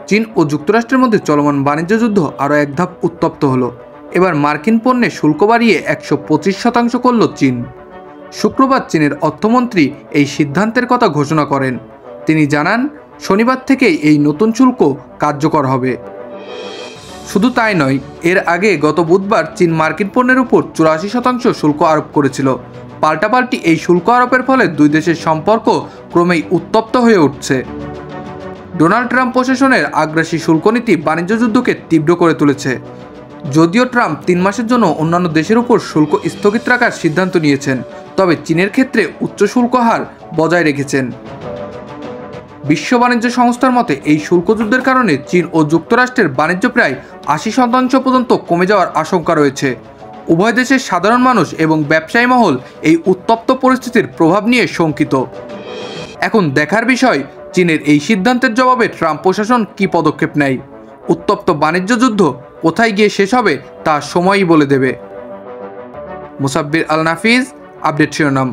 চীন ও যুক্তরাষ্ট্রের মধ্যে চলমান বাণিজ্য যুদ্ধ আরও এক ধাপ উত্তপ্ত হলো। এবার মার্কিন পণ্যে শুল্ক বাড়িয়ে 125% করল চীন। শুক্রবার চীনের অর্থমন্ত্রী এই সিদ্ধান্তের কথা ঘোষণা করেন। তিনি জানান, শনিবার থেকেই এই নতুন শুল্ক কার্যকর হবে। শুধু তাই নয়, এর আগে গত বুধবার চীন মার্কিন পণ্যের উপর 84% শুল্ক আরোপ করেছিল। পাল্টাপাল্টি এই শুল্ক আরোপের ফলে দুই দেশের সম্পর্ক ক্রমেই উত্তপ্ত হয়ে উঠছে। ডোনাল্ড ট্রাম্প প্রশাসনের আগ্রাসী শুল্ক নীতি বাণিজ্য যুদ্ধকে তীব্র করে তুলেছে। যদিও ট্রাম্প 3 মাসের জন্য অন্যান্য দেশের উপর শুল্ক স্থগিত রাখার সিদ্ধান্ত নিয়েছেন, তবে চীনের ক্ষেত্রে উচ্চ শুল্ক হার বজায় রেখেছেন। বিশ্ব বাণিজ্য সংস্থার মতে এই শুল্ক যুদ্ধের কারণে চীন ও যুক্তরাষ্ট্রের বাণিজ্য প্রায় 80% পর্যন্ত কমে যাওয়ার আশঙ্কা রয়েছে। উভয় দেশের সাধারণ মানুষ এবং ব্যবসায়ী মহল এই উত্তপ্ত পরিস্থিতির প্রভাব নিয়ে শঙ্কিত। এখন দেখার বিষয়, চীনের এই সিদ্ধান্তের জবাবে ট্রাম্প প্রশাসন কী পদক্ষেপ নেয়। উত্তপ্ত বাণিজ্য যুদ্ধ কোথায় গিয়ে শেষ হবে তা সময়ই বলে দেবে। মুসাব্বির আল নাফিজ, আপডেট শিরোনাম।